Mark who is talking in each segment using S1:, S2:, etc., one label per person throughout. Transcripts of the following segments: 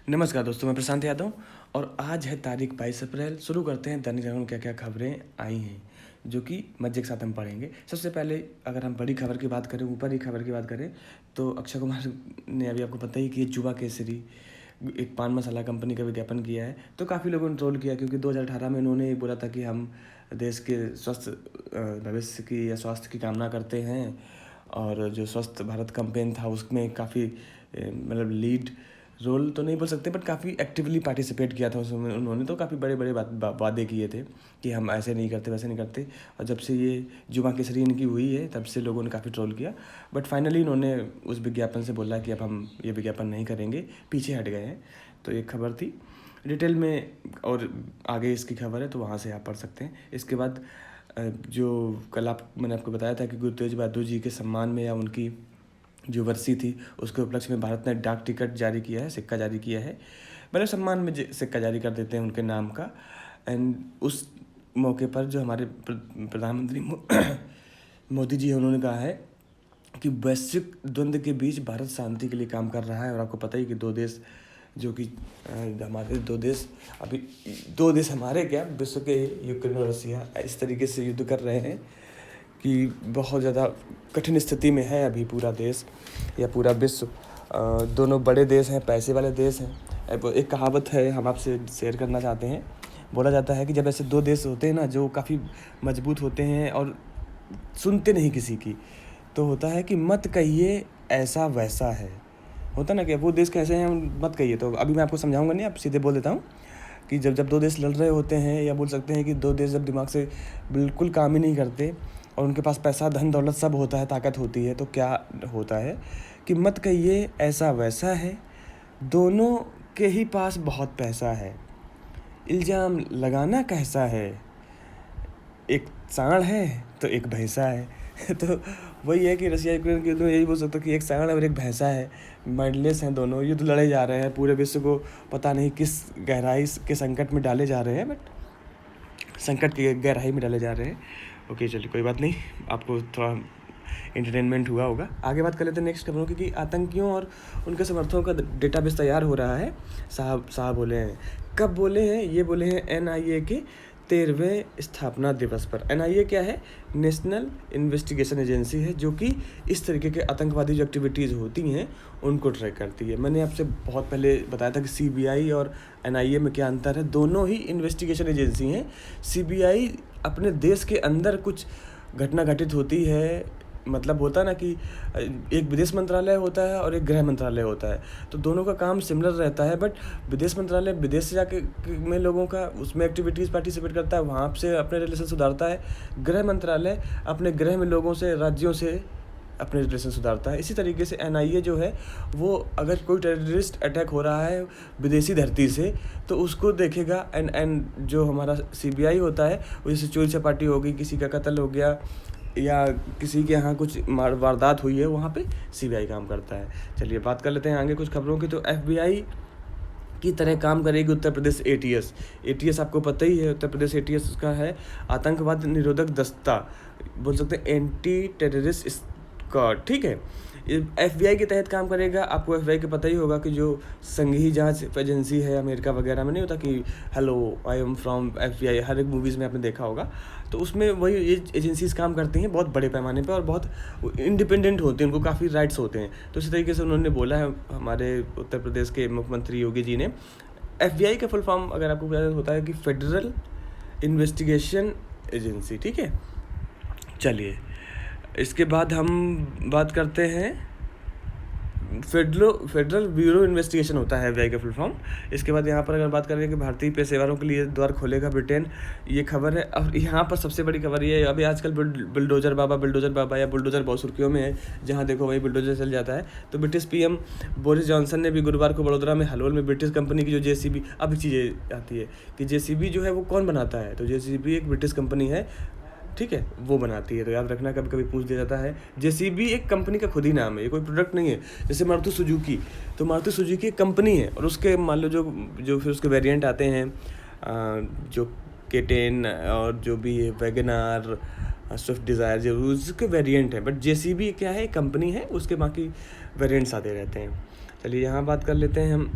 S1: नमस्कार दोस्तों, मैं प्रशांत यादव और आज है तारीख 22 अप्रैल। शुरू करते हैं दैनिक जागरण में क्या क्या खबरें आई हैं जो कि मज़े के साथ हम पढ़ेंगे। सबसे पहले अगर हम बड़ी खबर की बात करें, ऊपर ही खबर की बात करें, तो अक्षय कुमार ने अभी आपको पता ही कि युवा केसरी एक पान मसाला कंपनी का विज्ञापन किया है। तो काफ़ी लोगों ने ट्रोल किया क्योंकि 2018 में उन्होंने बोला था कि हम देश के स्वस्थ भविष्य की या स्वास्थ्य की कामना करते हैं, और जो स्वस्थ भारत कैंपेन था उसमें काफ़ी मतलब लीड रोल तो नहीं बोल सकते बट काफ़ी एक्टिवली पार्टिसिपेट किया था उसमें उन्होंने। तो काफ़ी बड़े बड़े वादे किए थे कि हम ऐसे नहीं करते वैसे नहीं करते, और जब से ये जुमा केसरी इनकी हुई है तब से लोगों ने काफ़ी ट्रोल किया। बट फाइनली इन्होंने उस विज्ञापन से बोला कि अब हम ये विज्ञापन नहीं करेंगे, पीछे हट गए हैं। तो एक खबर थी डिटेल में, और आगे इसकी खबर है तो वहाँ से आप पढ़ सकते हैं। इसके बाद जो कल मैंने आपको बताया था कि गुरु तेज बहादुर जी के सम्मान में या उनकी जो वर्सी थी उसके उपलक्ष्य में भारत ने डाक टिकट जारी किया है, सिक्का जारी किया है। बड़े सम्मान में सिक्का जारी कर देते हैं उनके नाम का। एंड उस मौके पर जो हमारे प्रधानमंत्री मोदी जी हैं, उन्होंने कहा है कि वैश्विक द्वंद्व के बीच भारत शांति के लिए काम कर रहा है। और आपको पता ही कि दो देश जो कि हमारे दो देश हमारे क्या विश्व के, यूक्रेन और रसिया इस तरीके से युद्ध कर रहे हैं कि बहुत ज़्यादा कठिन स्थिति में है अभी पूरा देश या पूरा विश्व। दोनों बड़े देश हैं, पैसे वाले देश हैं। एक कहावत है, हम आपसे शेयर करना चाहते हैं। बोला जाता है कि जब ऐसे दो देश होते हैं ना जो काफ़ी मजबूत होते हैं और सुनते नहीं किसी की, तो होता है कि मत कहिए ऐसा वैसा है। होता ना कि वो देश कैसे हैं मत कहिए। तो अभी मैं आपको समझाऊंगा नहीं, आप सीधे बोल देता हूँ कि जब दो देश लड़ रहे होते हैं, या बोल सकते हैं कि दो देश जब दिमाग से बिल्कुल काम ही नहीं करते और उनके पास पैसा धन दौलत सब होता है, ताकत होती है, तो क्या होता है कि मत कहिए ऐसा वैसा है, दोनों के ही पास बहुत पैसा है, इल्ज़ाम लगाना कैसा है, एक सांड है तो एक भैंसा है। तो वही है कि रसिया यूक्रेन के युद्ध में यही बोल सकते हो कि एक सांड है और एक भैंसा है, माइंडलेस हैं दोनों, युद्ध लड़े जा रहे हैं, पूरे विश्व को पता नहीं किस गहराई के संकट में डाले जा रहे हैं, बट संकट की गहराई में डाले जा रहे हैं। ओके चलिए, कोई बात नहीं, आपको थोड़ा एंटरटेनमेंट हुआ होगा। आगे बात कर लेते हैं नेक्स्ट खबरों की कि आतंकियों और उनके समर्थकों का डेटाबेस तैयार हो रहा है। साहब बोले हैं, कब बोले हैं? ये बोले हैं NIA के 13वें स्थापना दिवस पर। NIA क्या है? नेशनल इन्वेस्टिगेशन एजेंसी है, जो कि इस तरीके के आतंकवादी जो एक्टिविटीज़ होती हैं उनको ट्रैक करती है। मैंने आपसे बहुत पहले बताया था कि CBI और NIA में क्या अंतर है। दोनों ही इन्वेस्टिगेशन एजेंसी हैं। CBI अपने देश के अंदर कुछ घटना घटित होती है, मतलब होता ना कि एक विदेश मंत्रालय होता है और एक गृह मंत्रालय होता है, तो दोनों का काम सिमिलर रहता है। बट विदेश मंत्रालय विदेश से जाके में लोगों का उसमें एक्टिविटीज़ पार्टिसिपेट करता है, वहाँ से अपने रिलेशन सुधारता है। गृह मंत्रालय अपने गृह में लोगों से, राज्यों से अपने रिलेशन सुधारता है। इसी तरीके से NIA जो है वो अगर कोई टेररिस्ट अटैक हो रहा है विदेशी धरती से तो उसको देखेगा। एंड जो हमारा CBI होता है वो जैसे चोरी चपाटी हो गई, किसी का कत्ल हो गया या किसी के यहाँ कुछ वारदात हुई है, वहाँ पे CBI काम करता है। चलिए बात कर लेते हैं आगे कुछ खबरों की। तो FBI की तरह काम करेगी उत्तर प्रदेश ATS आपको पता ही है, उत्तर प्रदेश ATS उसका है आतंकवाद निरोधक दस्ता, बोल सकते हैं एंटी टेररिस्ट स्क्वाड, ठीक है। FBI के तहत काम करेगा। आपको FBI का पता ही होगा कि जो संघीय जांच एजेंसी है अमेरिका वगैरह में, नहीं होता कि hello I am from FBI, हर एक मूवीज़ में आपने देखा होगा। तो उसमें वही ये एजेंसीज काम करती हैं बहुत बड़े पैमाने पर और बहुत इंडिपेंडेंट होती हैं, उनको काफ़ी राइट्स होते हैं। तो इसी तरीके से उन्होंने बोला है हमारे उत्तर प्रदेश के मुख्यमंत्री योगी जी ने। FBI का फुल फॉर्म अगर आपको पता होता है कि फेडरल इन्वेस्टिगेशन एजेंसी, ठीक है। चलिए इसके बाद हम बात करते हैं फेडरल ब्यूरो इन्वेस्टिगेशन होता है FBI का फुल फॉर्म। इसके बाद यहाँ पर अगर बात करें कि भारतीय पेशेवरों के लिए द्वार खोलेगा ब्रिटेन, ये खबर है। और यहाँ पर सबसे बड़ी खबर ये है, अभी आजकल बुलडोजर बाबा या बुलडोजर बहुत सुर्खियों में है, जहाँ देखो वही बुलडोजर चल जाता है। तो ब्रिटिश PM बोरिस जॉनसन ने भी गुरुवार को बड़ोदरा में हलोल में ब्रिटिश कंपनी की जो JCB, अब चीज़ें आती है कि JCB जो है वो कौन बनाता है, तो JCB एक ब्रिटिश कंपनी है, ठीक है, वो बनाती है। तो याद रखना, कभी कभी पूछ दिया जाता है। JCB एक कंपनी का खुद ही नाम है, ये कोई प्रोडक्ट नहीं है। जैसे मारुति सुजुकी, तो मारुति सुजुकी एक कंपनी है और उसके मान लो जो फिर उसके वेरिएंट आते हैं, जो K10 और जो भी वैगनार, स्विफ्ट डिज़ायर, जो उसके वेरिएंट हैं। बट JCB क्या है, कंपनी है, उसके बाकी वेरिएंट्स आते रहते हैं। चलिए यहाँ बात कर लेते हैं हम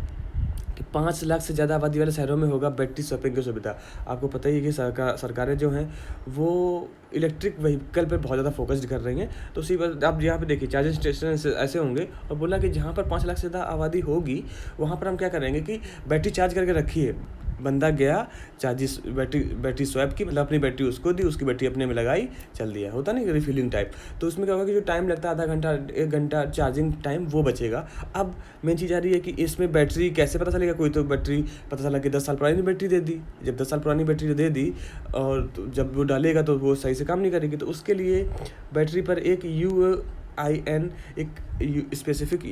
S1: कि 5 लाख से ज़्यादा आबादी वाले शहरों में होगा बैटरी स्वैपिंग की सुविधा। आपको पता ही है कि सरकारें जो हैं वो इलेक्ट्रिक व्हीकल पर बहुत ज़्यादा फोकस्ड कर रही हैं। तो उसी पर आप यहाँ पे देखिए चार्जिंग स्टेशन ऐसे होंगे, और बोला कि जहाँ पर 5 लाख से ज़्यादा आबादी होगी वहाँ पर हम क्या करेंगे कि बैटरी चार्ज करके रखिए। बंदा गया, चार्जिस बैटरी स्वैप की, मतलब अपनी बैटरी उसको दी, उसकी बैटरी अपने में लगाई, चल दिया। होता नहीं रिफिलिंग टाइप। तो उसमें क्या होगा कि जो टाइम लगता है आधा घंटा 1 घंटा चार्जिंग टाइम, वो बचेगा। अब मेन चीज़ आ रही है कि इसमें बैटरी कैसे पता चलेगा। कोई तो बैटरी पता चला कि 10 साल पुरानी बैटरी दे दी। जब 10 साल पुरानी बैटरी दे दी और तो जब वो डालेगा तो वो सही से काम नहीं करेगी। तो उसके लिए बैटरी पर एक UIN, एक स्पेसिफिक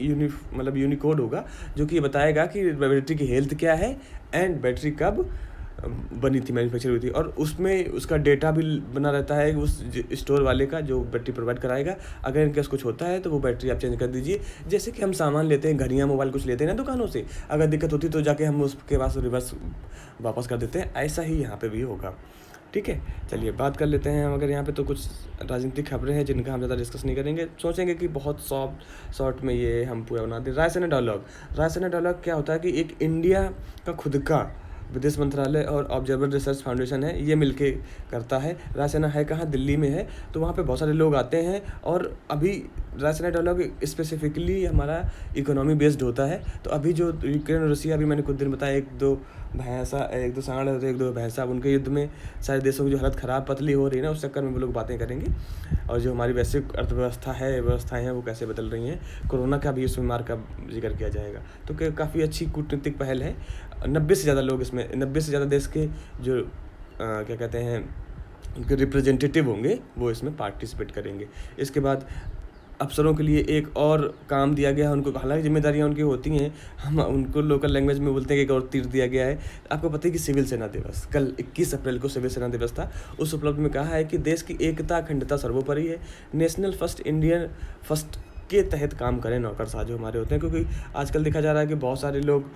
S1: मतलब यूनिकोड होगा जो कि ये बताएगा कि बैटरी की हेल्थ क्या है एंड बैटरी कब बनी थी, मैन्युफैक्चर हुई थी। और उसमें उसका डेटा भी बना रहता है उस स्टोर वाले का जो बैटरी प्रोवाइड कराएगा। अगर इनकेस कुछ होता है तो वो बैटरी आप चेंज कर दीजिए। जैसे कि हम सामान लेते हैं, घड़ियाँ, मोबाइल कुछ लेते हैं ना दुकानों से, अगर दिक्कत होती है तो जाके हम उसके पास रिवर्स वापस कर देते हैं। ऐसा ही यहाँ पे भी होगा। ठीक है, चलिए बात कर लेते हैं हम। अगर यहाँ पे तो कुछ राजनीतिक खबरें हैं जिनका हम ज़्यादा डिस्कस नहीं करेंगे, सोचेंगे कि बहुत शॉर्ट में ये हम पूरा बना दें। रायसीना डायलॉग क्या होता है कि एक इंडिया का खुद का विदेश मंत्रालय और ऑब्जर्वर रिसर्च फाउंडेशन है, ये मिलके करता है। रायसीना है कहाँ, दिल्ली में है। तो वहाँ पे बहुत सारे लोग आते हैं, और अभी रायसीना डायलॉग स्पेसिफिकली हमारा इकोनॉमी बेस्ड होता है। तो अभी जो यूक्रेन और रसिया, अभी मैंने कुछ दिन बताया, एक दो सांड और 1-2 भैंसा, उनके युद्ध में सारे देशों की जो हालत ख़राब पतली हो रही है ना, उस चक्कर में वो लोग बातें करेंगे। और जो हमारी वैश्विक व्यवस्थाएँ हैं वो कैसे बदल रही हैं, कोरोना का भी इसमें मार्क का जिक्र किया जाएगा। तो काफ़ी अच्छी कूटनीतिक पहल है। 90 से ज़्यादा लोग इसमें, 90 से ज़्यादा देश के जो क्या कहते हैं उनके रिप्रेजेंटेटिव होंगे, वो इसमें पार्टिसिपेट करेंगे। इसके बाद अफसरों के लिए एक और काम दिया गया है उनको, हालांकि जिम्मेदारियां उनकी होती हैं, हम उनको लोकल लैंग्वेज में बोलते हैं कि एक और तीर दिया गया है। आपको पता है कि सिविल सेना दिवस, कल 21 अप्रैल को सिविल सेना दिवस था। उस उपलब्धि में कहा है कि देश की एकता अखंडता सर्वोपरि है, नेशनल फर्स्ट, इंडियन फर्स्ट के तहत काम करें नौकरशाह जो हमारे होते हैं। क्योंकि आजकल देखा जा रहा है कि बहुत सारे लोग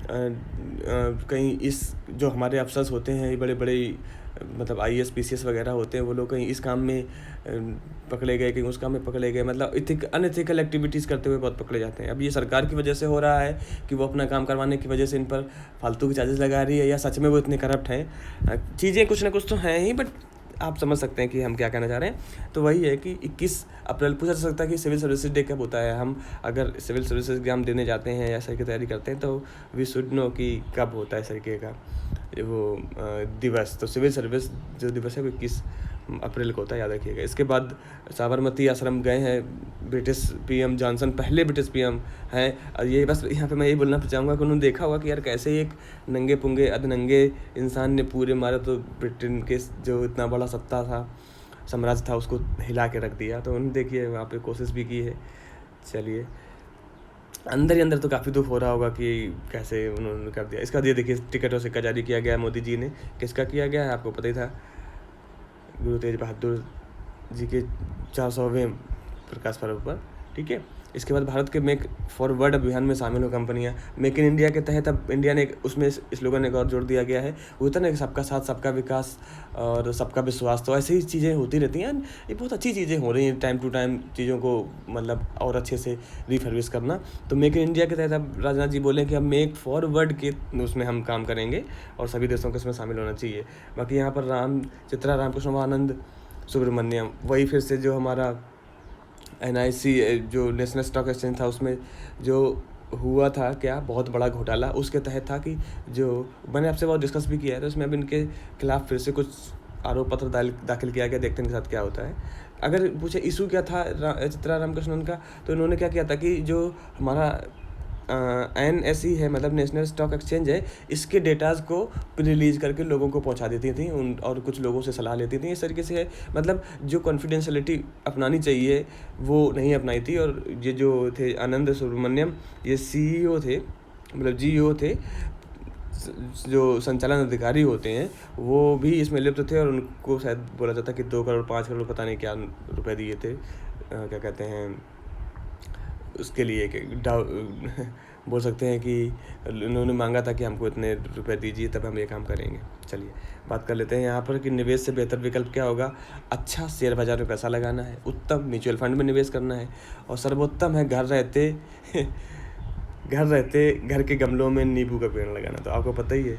S1: कहीं इस जो हमारे अफसर्स होते हैं, बड़े बड़े मतलब IAS PCS वगैरह होते हैं, वो लोग कहीं इस काम में पकड़े गए, कहीं उस काम में पकड़े गए, मतलब अनएथिकल एक्टिविटीज़ करते हुए बहुत पकड़े जाते हैं। अब ये सरकार की वजह से हो रहा है कि वो अपना काम करवाने की वजह से इन पर फालतू के चार्जेस लगा रही है, या सच में वो इतने करप्ट हैं। चीज़ें कुछ ना कुछ तो हैं ही, बट आप समझ सकते हैं कि हम क्या कहना चाह रहे हैं। तो वही है कि 21 अप्रैल पूछा जा सकता है कि सिविल सर्विसेज डे कब होता है। हम अगर सिविल सर्विसेज एग्जाम देने जाते हैं या सर की तैयारी करते हैं तो वी शुड नो कि कब होता है इस तरीके का वो दिवस। तो सिविल सर्विस जो दिवस है वो 21 अप्रैल को होता है, याद रखिएगा। इसके बाद साबरमती आश्रम गए हैं ब्रिटिश PM जॉनसन, पहले ब्रिटिश PM हैं। और ये बस यहाँ पे मैं यही बोलना चाहूँगा कि उन्होंने देखा होगा कि यार कैसे एक नंगे पुंगे अधनंगे इंसान ने पूरे मारा, तो ब्रिटेन के जो इतना बड़ा सत्ता था, साम्राज्य था, उसको हिला के रख दिया। तो उन्होंने देखिए वहाँ पे कोशिश भी की है। चलिए, अंदर ही अंदर तो काफ़ी दुख हो रहा होगा कि कैसे उन्होंने कर दिया। इसका ये देखिए टिकट और सिक्का जारी किया गया मोदी जी ने। किसका किया गया है आपको पता ही था, गुरु तेज बहादुर जी के 400वें प्रकाश पर्व पर। ठीक है, इसके बाद भारत के मेक फॉरवर्ड अभियान में शामिल हो कंपनियां। मेक इन इंडिया के तहत अब इंडिया ने उसमें स्लोगन एक और जोड़ दिया गया है, वो होता है ना कि सबका साथ सबका विकास और सबका विश्वास। तो ऐसे ही चीज़ें होती रहती हैं, ये बहुत अच्छी चीज़ें हो रही हैं। टाइम टू टाइम चीज़ों को मतलब और अच्छे से रिफर्विश करना। तो मेक इन इंडिया के तहत अब राजनाथ जी बोले कि अब मेक फॉरवर्ड के उसमें हम काम करेंगे और सभी देशों को इसमें शामिल होना चाहिए। बाकी यहाँ पर चित्रा रामकृष्ण सुब्रमण्यम, वही फिर से जो हमारा NIC जो नेशनल स्टॉक एक्सचेंज था, उसमें जो हुआ था क्या बहुत बड़ा घोटाला, उसके तहत था कि जो मैंने आपसे बहुत डिस्कस भी किया है। तो उसमें अब इनके खिलाफ फिर से कुछ आरोप पत्र दाखिल किया गया। देखते हैं इनके साथ क्या होता है। अगर पूछे इशू क्या था चित्रा रामकृष्णन का, तो इन्होंने क्या किया था कि जो हमारा NSE है, मतलब नेशनल स्टॉक एक्सचेंज है, इसके डेटाज को रिलीज करके लोगों को पहुंचा देती थी और कुछ लोगों से सलाह लेती थी। इस तरीके से मतलब जो कॉन्फिडेंशियलिटी अपनानी चाहिए वो नहीं अपनाई थी। और ये जो थे आनंद सुब्रमण्यम, ये CEO थे, मतलब GO थे, जो संचालन अधिकारी होते हैं, वो भी इसमें लिप्त थे। और उनको शायद बोला जाता कि 2 करोड़ 5 करोड़ पता नहीं क्या रुपए दिए थे, क्या कहते हैं उसके लिए बोल सकते हैं कि उन्होंने मांगा था कि हमको इतने रुपए दीजिए तब हम ये काम करेंगे। चलिए बात कर लेते हैं यहाँ पर कि निवेश से बेहतर विकल्प क्या होगा। अच्छा, शेयर बाजार में पैसा लगाना है, उत्तम म्यूचुअल फंड में निवेश करना है, और सर्वोत्तम है घर रहते घर रहते घर के गमलों में नींबू का पेड़ लगाना। तो आपको पता ही है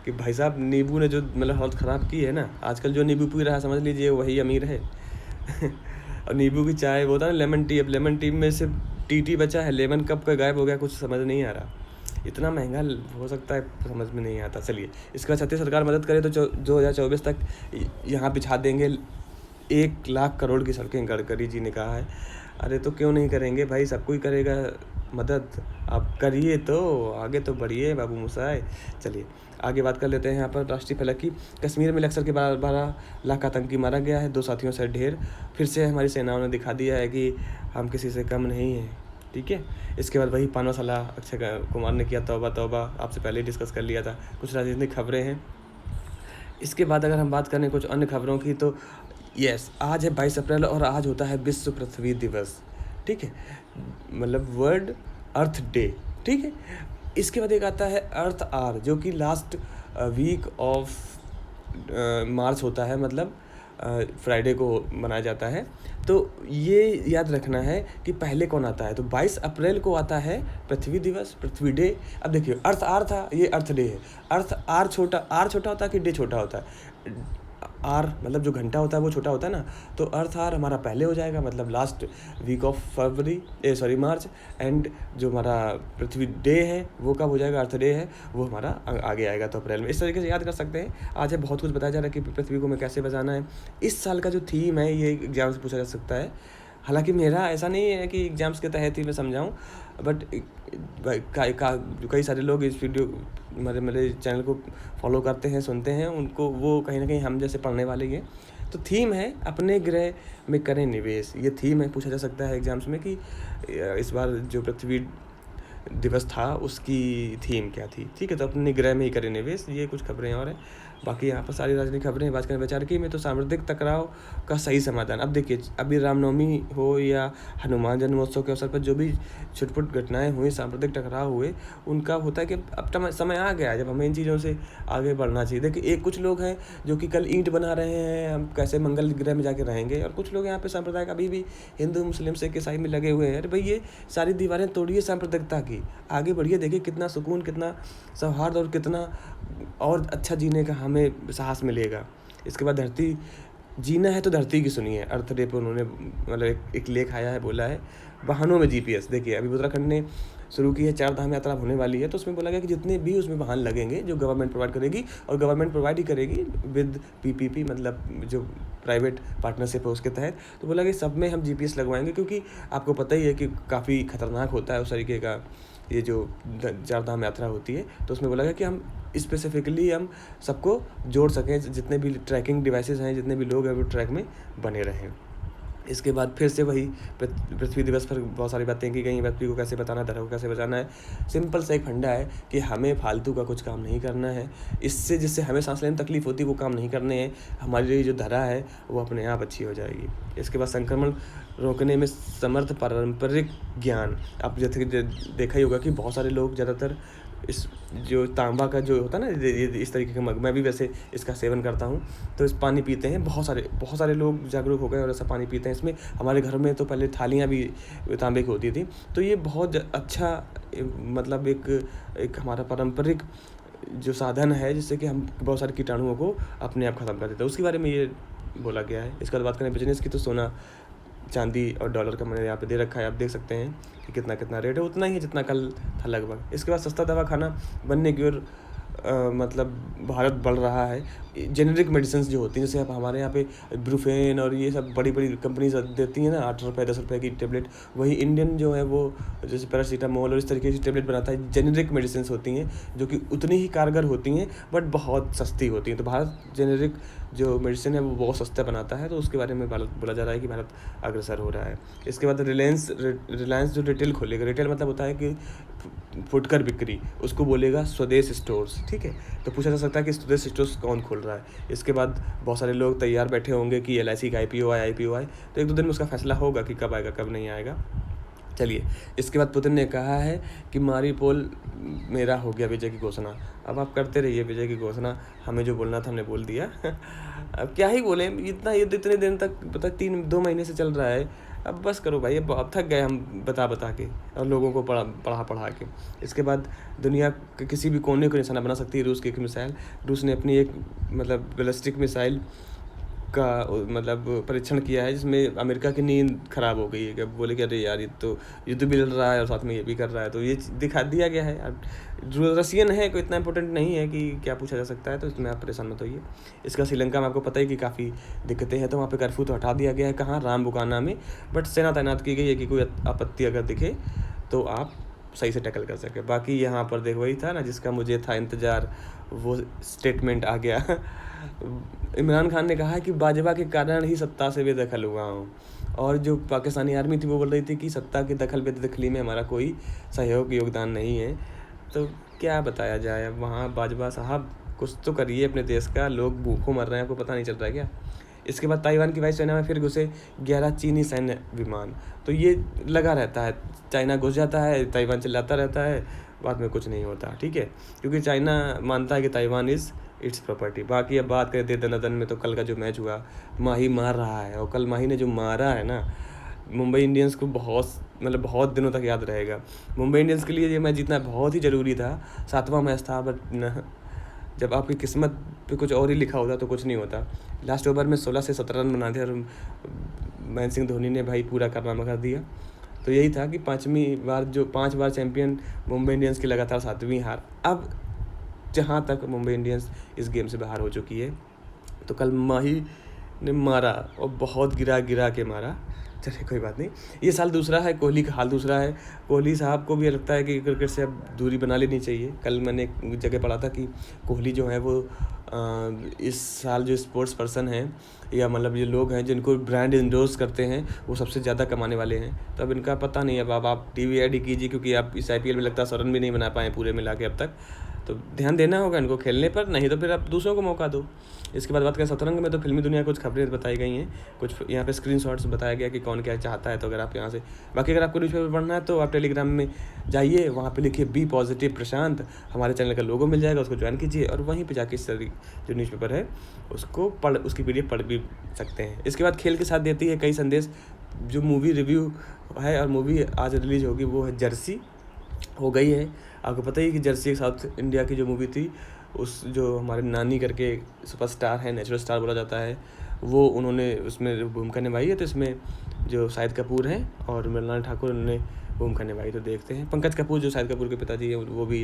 S1: कि भाई साहब नींबू ने जो मतलब हालत ख़राब की है ना, आजकल जो नींबू पी रहा है समझ लीजिए वही अमीर है। और नींबू की चाय वो होता है ना लेमन टी, अब लेमन टी में सिर्फ टी बचा है, लेमन कब का गायब हो गया कुछ समझ नहीं आ रहा। इतना महंगा हो सकता है समझ में नहीं आता। चलिए इसके बाद छत्तीस सरकार मदद करे तो 2024 तक यहाँ बिछा देंगे 1 लाख करोड़ की सड़कें, गडकरी जी ने कहा है। अरे तो क्यों नहीं करेंगे भाई, सबको ही करेगा मदद, आप करिए तो आगे तो बढ़िए बाबू मुसाए। चलिए आगे बात कर लेते हैं। यहाँ पर राष्ट्रीय फलक की, कश्मीर में लक्सर के 12 लाख आतंकी मारा गया है, 2 साथियों से ढेर। फिर से हमारी सेनाओं ने दिखा दिया है कि हम किसी से कम नहीं हैं। ठीक है, इसके बाद वही पानवा साला अक्षय कुमार ने किया तौबा तौबा, आपसे पहले ही डिस्कस कर लिया था। कुछ राजनीतिक खबरें हैं। इसके बाद अगर हम बात करें कुछ अन्य खबरों की तो यस, आज है 22 अप्रैल और आज होता है विश्व पृथ्वी दिवस। ठीक है, मतलब वर्ल्ड अर्थ डे। ठीक है, इसके बाद एक आता है अर्थ आर, जो कि लास्ट वीक ऑफ मार्च होता है, मतलब फ्राइडे को मनाया जाता है। तो ये याद रखना है कि पहले कौन आता है। तो 22 अप्रैल को आता है पृथ्वी दिवस, पृथ्वी डे। अब देखिए अर्थ आर था, ये अर्थ डे है। अर्थ आर छोटा होता है कि डे छोटा होता है? आर मतलब जो घंटा होता है वो छोटा होता है ना, तो अर्थ आर हमारा पहले हो जाएगा, मतलब last week of March. And जो हमारा पृथ्वी डे है वो कब हो जाएगा, अर्थ डे है वो हमारा आगे आएगा, तो अप्रैल में। इस तरीके से याद कर सकते हैं। आज है बहुत कुछ बताया जा रहा है कि पृथ्वी को हमें कैसे बचाना है। इस साल का जो थीम है ये एग्जाम से पूछा जा सकता है। हालांकि मेरा ऐसा नहीं है कि एग्जाम्स के तहत ही मैं समझाऊँ, बट कई सारे लोग इस वीडियो मेरे चैनल को फॉलो करते हैं, सुनते हैं, उनको वो कहीं ना कहीं हम जैसे पढ़ने वाले ही हैं। तो थीम है अपने ग्रह में करें निवेश, ये थीम है, पूछा जा सकता है एग्जाम्स में कि इस बार जो पृथ्वी दिवस था उसकी थीम क्या थी। ठीक है, तो अपने ग्रह में ही करें निवेश। ये कुछ खबरें और हैं, बाकी यहाँ पर सारी राजनीतिक खबरें। बात करें विचार की में तो सांप्रदायिक टकराव का सही समाधान। अब देखिए अभी रामनवमी हो या हनुमान जन्मोत्सव के अवसर पर जो भी छुटपुट घटनाएं हुई, सांप्रदायिक टकराव हुए, उनका होता है कि अब समय आ गया है जब हमें इन चीज़ों से आगे बढ़ना चाहिए। देखिए कुछ लोग हैं जो कि कल ईंट बना रहे हैं, हम कैसे मंगल ग्रह में जाके रहेंगे, और कुछ लोग यहाँ पे सांप्रदायिक अभी भी हिंदू मुस्लिम सिख ईसाई में लगे हुए हैं। अरे भाई ये सारी दीवारें तोड़िए सांप्रदायिकता की, आगे बढ़िए, देखिए कितना सुकून, कितना सौहार्द और कितना और अच्छा जीने का हमें साहस मिलेगा। इसके बाद धरती जीना है तो धरती की सुनिए। अर्थ डे पर उन्होंने मतलब एक लेख आया है, बोला है वाहनों में GPS। देखिए अभी उत्तराखंड ने शुरू की है, 4 धाम यात्रा होने वाली है, तो उसमें बोला गया कि जितने भी उसमें वाहन लगेंगे जो गवर्नमेंट प्रोवाइड करेगी, और गवर्नमेंट प्रोवाइड ही करेगी विद PPP, मतलब जो प्राइवेट पार्टनरशिप है उसके तहत। तो बोला कि सब में हम GPS लगवाएंगे, क्योंकि आपको पता ही है कि काफ़ी खतरनाक होता है उस तरीके का ये जो 4 धाम यात्रा होती है। तो उसमें बोला गया कि हम स्पेसिफिकली हम सबको जोड़ सकें, जितने भी ट्रैकिंग डिवाइसेस हैं, जितने भी लोग हैं वो ट्रैक में बने रहें। इसके बाद फिर से वही पृथ्वी दिवस पर बहुत सारी बातें की गई। पृथ्वी को कैसे बताना है, धरा को कैसे बचाना है। सिंपल सा एक फंडा है कि हमें फालतू का कुछ काम नहीं करना है, इससे जिससे हमें सांस लेने में तकलीफ होती है वो काम नहीं करने हैं। हमारी जो धरा है वो अपने आप अच्छी हो जाएगी। इसके बाद संक्रमण रोकने में समर्थ पारंपरिक ज्ञान। आप जैसे देखा ही होगा कि बहुत सारे लोग ज़्यादातर इस जो तांबा का जो होता है ना, ये इस तरीके का मग, मैं भी वैसे इसका सेवन करता हूँ, तो इस पानी पीते हैं। बहुत सारे लोग जागरूक हो गए और ऐसा पानी पीते हैं। इसमें हमारे घर में तो पहले थालियाँ भी तांबे की होती थी, तो ये बहुत अच्छा मतलब एक हमारा पारंपरिक जो साधन है, जिससे कि हम बहुत सारे कीटाणुओं को अपने आप ख़त्म कर देते हैं, उसके बारे में ये बोला गया है। इसके बाद बात करें बिजनेस की, तो सोना चांदी और डॉलर का मैंने यहाँ पे दे रखा है, आप देख सकते हैं कि कितना रेट है, उतना ही है जितना कल था लगभग। इसके बाद सस्ता दवाखाना बनने की ओर मतलब भारत बढ़ रहा है। जेनेरिक मेडिसिन जो होती हैं, जैसे अब हमारे यहाँ पे ब्रूफेन और ये सब बड़ी कंपनीज देती हैं ना 8 रुपये 10 रुपये की टेबलेट, वही इंडियन जो है वो जैसे पैरासीटामोल और इस तरीके की टेबलेट बनाता है। जेनेरिक मेडिसिन होती हैं जो कि उतनी ही कारगर होती हैं बट बहुत सस्ती होती हैं। तो भारत जेनेरिक जो मेडिसिन है वो बहुत सस्ता बनाता है, तो उसके बारे में बोला जा रहा है कि भारत अग्रसर हो रहा है। इसके बाद रिलायंस जो रिटेल खोलेगा, रिटेल मतलब होता है कि फुटकर बिक्री, उसको बोलेगा स्वदेश स्टोर्स। ठीक है, तो पूछा जा सकता है कि स्वदेश स्टोर्स कौन खोल रहा है। इसके बाद बहुत सारे लोग तैयार बैठे होंगे कि LIC का IPO आए, तो 1-2 दिन में उसका फैसला होगा कि कब आएगा कब नहीं आएगा। चलिए, इसके बाद पुतिन ने कहा है कि मारिपोल मेरा हो गया विजय की घोषणा। अब आप करते रहिए विजय की घोषणा, हमें जो बोलना था हमने बोल दिया। अब क्या ही बोले, इतना युद्ध इतने दिन तक पता 2 महीने से चल रहा है। अब बस करो भाई, अब थक गए हम बता के और लोगों को पढ़ा के। इसके बाद दुनिया के किसी भी कोने को निशाना बना सकती है रूस की एक मिसाइल। रूस ने अपनी एक मतलब बैलिस्टिक मिसाइल का मतलब परीक्षण किया है, जिसमें अमेरिका की नींद खराब हो गई है कि बोले कि अरे यार, ये तो युद्ध भी लड़ रहा है और साथ में ये भी कर रहा है, तो ये दिखा दिया गया है। अब जो रसियन है कोई इतना इंपॉर्टेंट नहीं है कि क्या पूछा जा सकता है, तो इसमें आप परेशान मत होइए। इसका श्रीलंका में आपको पता ही कि काफ़ी दिक्कतें हैं, तो वहाँ पे कर्फ्यू तो हटा दिया गया है, कहाँ रामबुकाना में, बट सेना तैनात की गई है कि कोई आपत्ति अगर दिखे तो आप सही से टैकल कर सके। बाकी यहाँ पर देखो, वही था ना जिसका मुझे था इंतज़ार, वो स्टेटमेंट आ गया। इमरान खान ने कहा कि भाजपा के कारण ही सत्ता से बेदखल हुआ हूँ, और जो पाकिस्तानी आर्मी थी वो बोल रही थी कि सत्ता की दखल बेदखली में हमारा कोई सहयोग योगदान नहीं है। तो क्या बताया जाए, अब वहाँ भाजपा साहब कुछ तो करिए अपने देश का, लोग भूखों मर रहे हैं, आपको पता नहीं चल रहा है क्या। इसके बाद ताइवान की वायुसेना में फिर घुसे 11 चीनी सैन्य विमान, तो ये लगा रहता है, चाइना घुस जाता है, ताइवान चिल्लाता रहता है, बाद में कुछ नहीं होता, ठीक है, क्योंकि चाइना मानता है कि ताइवान इज़ इट्स प्रॉपर्टी। बाकी अब बात करें दे दनादन में, तो कल का जो मैच हुआ, माही मार रहा है, और कल माही ने जो मारा है ना, मुंबई इंडियंस को बहुत दिनों तक याद रहेगा। मुंबई इंडियंस के लिए ये मैच जीतना बहुत ही ज़रूरी था, 7वां मैच था, बट जब आपकी किस्मत पे कुछ और ही लिखा होता तो कुछ नहीं होता। लास्ट ओवर में 16 से 17 रन बना थे और महेंद्र सिंह धोनी ने भाई पूरा कारनामा कर दिया। तो यही था कि 5 बार चैंपियन मुंबई इंडियंस की लगातार 7वीं हार। अब जहाँ तक मुंबई इंडियंस इस गेम से बाहर हो चुकी है, तो कल माही ने मारा और बहुत गिरा के मारा। चलिए कोई बात नहीं, ये साल दूसरा है, कोहली का हाल दूसरा है। कोहली साहब को भी लगता है कि क्रिकेट से अब दूरी बना लेनी चाहिए। कल मैंने एक जगह पढ़ा था कि कोहली जो है वो इस साल जो स्पोर्ट्स पर्सन हैं, या मतलब ये लोग हैं जिनको ब्रांड इंडोर्स करते हैं, वो सबसे ज़्यादा कमाने वाले हैं। तो अब इनका पता नहीं, अब आप टीवी ऐड ही कीजिए, क्योंकि आप इस IPL में लगता है 100 रन भी नहीं बना पाए पूरे मिला के अब तक। तो ध्यान देना होगा इनको खेलने पर, नहीं तो फिर आप दूसरों को मौका दो। इसके बाद बात करें शतरंज में, तो फिल्मी दुनिया कुछ खबरें बताई गई हैं, कुछ यहाँ पे स्क्रीनशॉट्स बताया गया कि कौन क्या चाहता है। तो अगर आप यहाँ से, बाकी अगर आपको न्यूज़पेपर पढ़ना है तो आप टेलीग्राम में जाइए, वहाँ पे लिखिए बी पॉजिटिव प्रशांत, हमारे चैनल का लोगो मिल जाएगा, उसको ज्वाइन कीजिए और वहीं पे जाके जो न्यूज़पेपर है उसको उसकी PDF पढ़ भी सकते हैं। इसके बाद खेल के साथ देती है कई संदेश। जो मूवी रिव्यू है और मूवी आज रिलीज होगी वो है जर्सी, हो गई है। आपको पता ही कि जर्सी एक साउथ इंडिया की जो मूवी थी, उस जो हमारे नानी करके सुपरस्टार है, नेचुरल स्टार बोला जाता है, वो उन्होंने उसमें भूमिका निभाई है। तो इसमें जो शाहिद कपूर हैं और मृणाल ठाकुर, उन्होंने भूमिका निभाई। तो देखते हैं, पंकज कपूर जो शाहिद कपूर के पिताजी हैं, वो भी